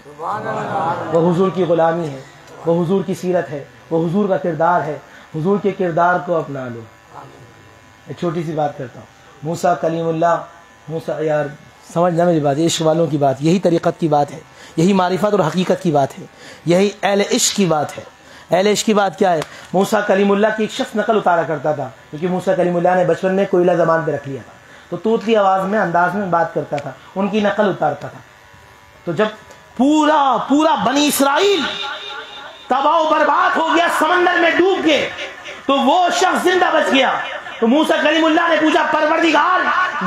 وہ حضور کی غلامی ہے, وہ حضور کی سیرت ہے, وہ حضور کا کردار ہے. حضور کے کردار کو اپنا لو. ایک چھوٹی سی بات کرتا ہوں, موسیٰ کلیم اللہ, موسیٰ یار سمجھنا میری بات, عشق والوں کی بات, یہی طریقت کی بات ہے, یہی معرفت اور حقیقت کی بات ہے, یہی اہل عشق کی بات ہے. اہل عشق کی بات کیا ہے؟ موسیٰ کلیم اللہ کی ایک شخص نقل اتارا کرتا تھا, کیونکہ موسیٰ کلیم اللہ نے بچپن میں کوئلہ زبان پہ رکھ لیا تھا, تو توتلی آواز میں انداز میں بات کرتا تھا, ان کی نقل اتارتا تھا. تو جب پورا بنی اسرائیل تباہ و برباد ہو گیا, سمندر میں ڈوب گئے, تو وہ شخص زندہ بچ گیا. تو موسیٰ کلیم اللہ نے پوچھا پروردگار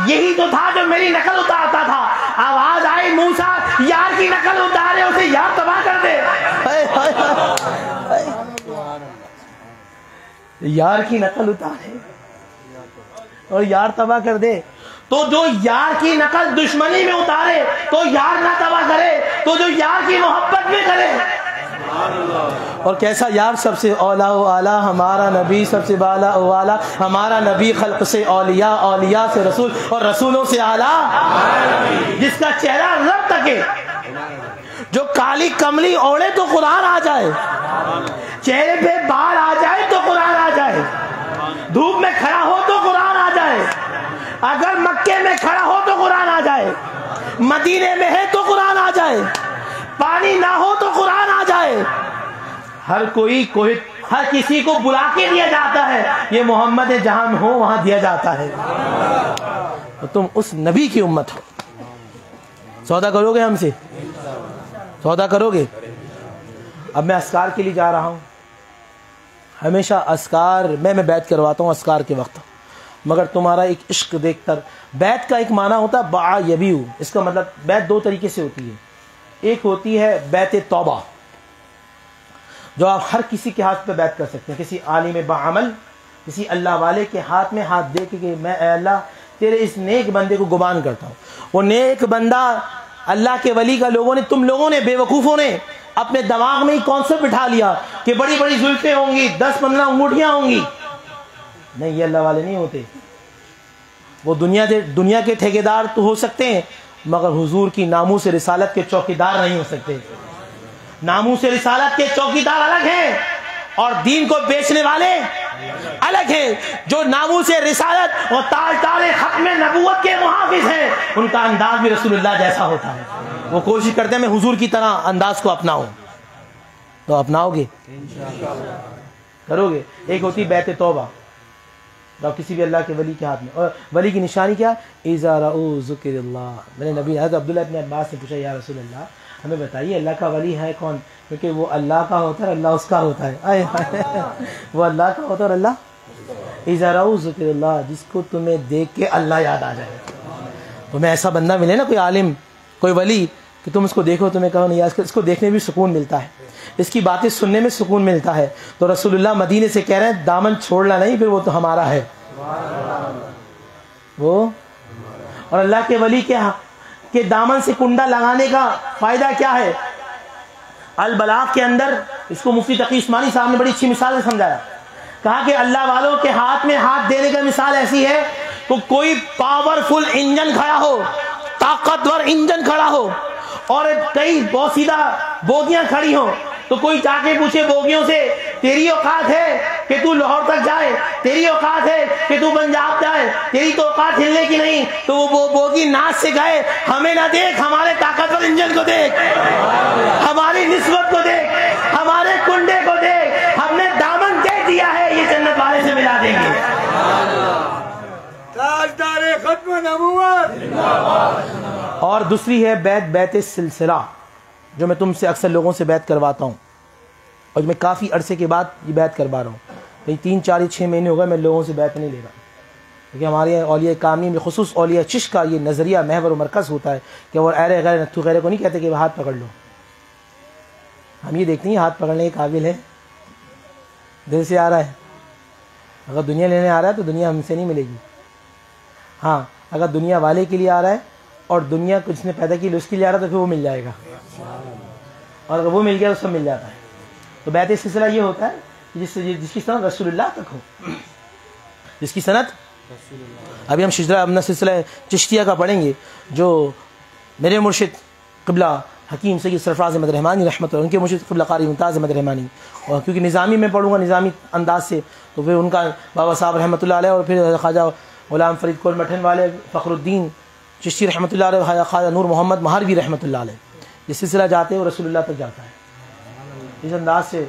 یہی تو تھا جو میری نقل اتارتا تھا. آواز آئی موسیٰ یار کی نقل اتارے, اسے یار تباہ کر دے. یار کی نقل اتارے اور یار تباہ کر دے. تو جو یار کی نقل دشمنی میں اتارے تو یار نہ تباہ کرے, تو جو یار کی محبت میں کرے. اور کیسا یار, سب سے اولا و اعلیٰ ہمارا نبی, سب سے بالا و اعلیٰ ہمارا نبی, خلق سے اولیاء, اولیاء سے رسول, اور رسولوں سے اعلیٰ, جس کا چہرہ رب تکے, جو کالی کملی اوڑے تو قرآن آ جائے, چہرے پہ بال آ جائے تو قرآن آ جائے, دھوپ میں کھڑا ہو تو قرآن آ جائے, اگر مکے میں کھڑا ہو تو قرآن آ جائے, مدینے میں ہے تو قرآن آ جائے, پانی نہ ہو تو قرآن آ جائے. ہر کسی کو بلا کے دیا جاتا ہے, یہ محمد جہاں ہو وہاں دیا جاتا ہے. تو تم اس نبی کی امت ہو. سودا کرو گے ہم سے؟ سودا کرو گے؟ اب میں اذکار کے لیے جا رہا ہوں, ہمیشہ اذکار میں بیعت کرواتا ہوں اذکار کے وقت، مگر تمہارا ایک عشق دیکھ کر. بیعت کا ایک معنی ہوتا ہے باع یبیع، اس کا مطلب بیعت دو طریقے سے ہوتی ہے. ایک ہوتی ہے بیعت توبہ، جو آپ ہر کسی کے ہاتھ پہ بیعت کر سکتے ہیں، کسی عالم بعمل، کسی اللہ والے کے ہاتھ میں ہاتھ دے کے کہ میں اے اللہ تیرے اس نیک بندے کو گمان کرتا ہوں. وہ نیک بندہ اللہ کے ولی کا لوگوں نے، تم لوگوں نے بے وقوفوں نے اپنے دماغ میں ہی کانسیپٹ بٹھا لیا کہ بڑی بڑی زلفیں ہوں گی، 10-15 انگوٹھیاں ہوں گی. نہیں، یہ اللہ والے نہیں ہوتے. وہ دنیا کے ٹھیکیدار تو ہو سکتے ہیں، مگر حضور کی ناموس رسالت کے چوکیدار نہیں ہو سکتے. ناموس رسالت کے چوکیدار الگ ہیں اور دین کو بیچنے والے الگ ہیں. جو ناموس رسالت اور تاج ختم نبوت کے محافظ ہیں، ان کا انداز بھی رسول اللہ جیسا ہوتا ہے. وہ کوشش کرتے ہیں میں حضور کی طرح انداز کو اپناؤں. تو اپناؤ گے، کرو گے. ایک ہوتی بیعت توبہ، تو کسی بھی اللہ کے ولی کے ہاتھ میں. اور ولی کی نشانی کیا؟ اذا رأوا ذکر اللہ. میں نے نبی حضرت عبداللہ ابن عباس سے پوچھا یا رسول اللہ ہمیں بتائیے اللہ کا ولی ہے کون؟ کیونکہ وہ اللہ کا ہوتا ہے اور اللہ اس کا ہوتا ہے. وہ اللہ کا ہوتا ہے اور اللہ اذا رأوا ذکر اللہ، جس کو تمہیں دیکھ کے اللہ یاد آ جائے. تمہیں ایسا بندہ ملے نا، کوئی عالم، کوئی ولی، کہ تم اس کو دیکھو تمہیں کہو نہیں اس کو دیکھنے میں بھی سکون ملتا ہے، اس کی باتیں سننے میں سکون ملتا ہے. تو رسول اللہ مدینے سے کہہ رہے ہیں دامن چھوڑنا نہیں، پھر وہ تو ہمارا ہے. وہ اور اللہ کے ولی کے دامن سے کنڈا لگانے کا فائدہ کیا ہے؟ البلاغ کے اندر اس کو مفتی تقی عثمانی صاحب نے بڑی اچھی مثال سے سمجھایا. کہا کہ اللہ والوں کے ہاتھ میں ہاتھ دینے کا مثال ایسی ہے کہ کوئی پاورفل انجن کھڑا ہو، طاقتور انجن کھڑا ہو، اور کئی بوسیدہ بوگیاں کھڑی ہوں، تو کوئی جا کے پوچھے بوگیوں سے تیری اوقات ہے کہ تو لاہور تک جائے، تیری اوقات ہے کہ تو پنجاب جائے، تیری تو اوقات ہلنے کی نہیں. تو وہ بوگی ناچ سے گئے ہمیں نہ دیکھ، ہمارے طاقتور انجن کو دیکھ، ہماری نسبت کو دیکھ، ہمارے کنڈے کو دیکھ، ہم نے دامن دے دیا ہے، یہ جنت والے سے ملا دیں گے. تاجدار ختم نبوت. اور دوسری ہے بیعت سلسلہ، جو میں تم سے اکثر لوگوں سے بیعت کرواتا ہوں، اور میں کافی عرصے کے بعد یہ بیعت کروا رہا ہوں. 3-4-6 مہینے ہو گئے میں لوگوں سے بیعت نہیں لے رہا، کیونکہ ہمارے اولیاء کامی میں خصوص اولیاء چشت کا یہ نظریہ محور و مرکز ہوتا ہے کہ وہ ایرے غیر نتھو غیرے کو نہیں کہتے کہ ہاتھ پکڑ لو. ہم یہ دیکھتے ہیں ہاتھ پکڑنے کے قابل ہے، دل سے آ رہا ہے. اگر دنیا لینے آ رہا ہے تو دنیا ہم سے نہیں ملے گی. ہاں اگر دنیا والے کے لیے آ رہا ہے اور دنیا کو جس نے پیدا کی اس کے لیے آ رہا ہے تو پھر وہ مل جائے گا، اور اگر وہ مل گیا تو سب مل جاتا ہے. تو بیعت سلسلہ یہ ہوتا ہے جس کی سند رسول اللہ تک ہو، جس کی سند. ابھی ہم شجرہ اپنا سلسلہ چشتیہ کا پڑھیں گے، جو میرے مرشد قبلہ حکیم سید سرفراز احمد رحمانی رحمۃ اللہ، ان کے مرشد قبلہ قاری ممتاز احمد رحمانی. اور کیونکہ نظامی میں پڑھوں گا نظامی انداز سے، تو پھر ان کا بابا صاحب رحمۃ اللہ علیہ، اور پھر خواجہ غلام فرید کول مٹھن والے فخر الدین چشتی رحمۃ اللہ علیہ، خواجہ نور محمد مہاروی رحمۃ اللہ علیہ. یہ سلسلہ جاتے ہیں وہ رسول اللہ تک جاتا ہے. اس انداز سے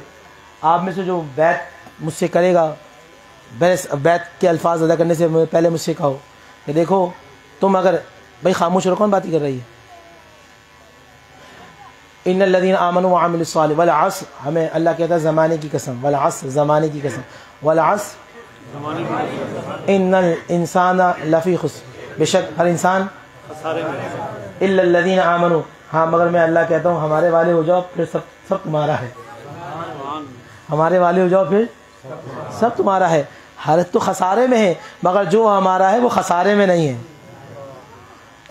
آپ میں سے جو بیعت مجھ سے کرے گا، بیعت کے الفاظ ادا کرنے سے پہلے مجھ سے کہو کہ دیکھو تم اگر بھائی خاموش رہو، کون بات ہی کر رہی ہے؟ ان الذین آمنوا وعملوا الصالحات والعصر، ہمیں اللہ کہتا ہے زمانے کی قسم، والعصر زمانے کی قسم، والعصر ان الانسان لفی خسر، بے شک ہر انسان الا الذین آمنوا، ہاں مگر میں اللہ کہتا ہوں ہمارے والے ہو جاؤ پھر سب تمہارا ہے. ہمارے والے ہو جاؤ پھر سب تمہارا ہے. حالت تو خسارے میں ہے، مگر جو ہمارا ہے وہ خسارے میں نہیں ہے.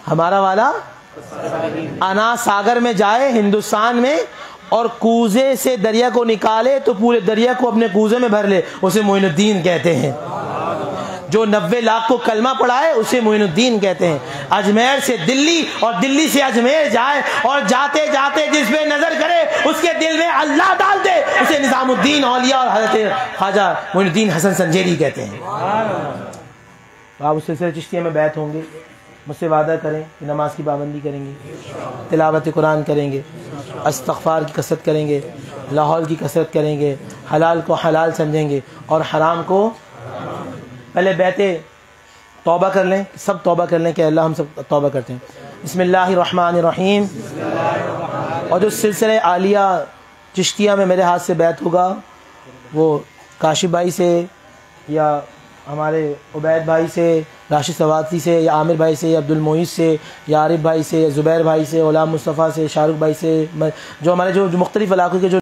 ہمارا والا انا ساگر میں جائے ہندوستان میں اور کوزے سے دریا کو نکالے تو پورے دریا کو اپنے کوزے میں بھر لے، اسے معین الدین کہتے ہیں. جو 90 لاکھ کو کلمہ پڑھائے اسے معین الدین کہتے ہیں. اجمیر سے دلی اور دلی سے اجمیر جائے اور جاتے جاتے جس پہ نظر کرے اس کے دل میں اللہ ڈال دے، اسے نظام الدین اولیاء اور حضرت خواجہ معین الدین حسن سنجیری کہتے ہیں. تو آپ اس سلسلے چشتیہ میں بیعت ہوں گے. مجھ سے وعدہ کریں کہ نماز کی پابندی کریں گے، تلاوت قرآن کریں گے، استغفار کی کثرت کریں گے، لاحول کی کثرت کریں گے، حلال کو حلال سمجھیں گے اور حرام کو. پہلے بیعت توبہ کر لیں، سب توبہ کر لیں کہ اللہ ہم سب توبہ کرتے ہیں. بسم اللہ الرحمن الرحیم. اور جو سلسلہ عالیہ چشتیہ میں میرے ہاتھ سے بیعت ہوگا وہ کاشف بھائی سے یا ہمارے عبید بھائی سے، راشد سواتی سے یا عامر بھائی سے یا عبد المعیز سے یا عارف بھائی سے یا زبیر بھائی سے، غلام مصطفیٰ سے، شاہ رخ بھائی سے، جو ہمارے جو مختلف علاقوں کے جو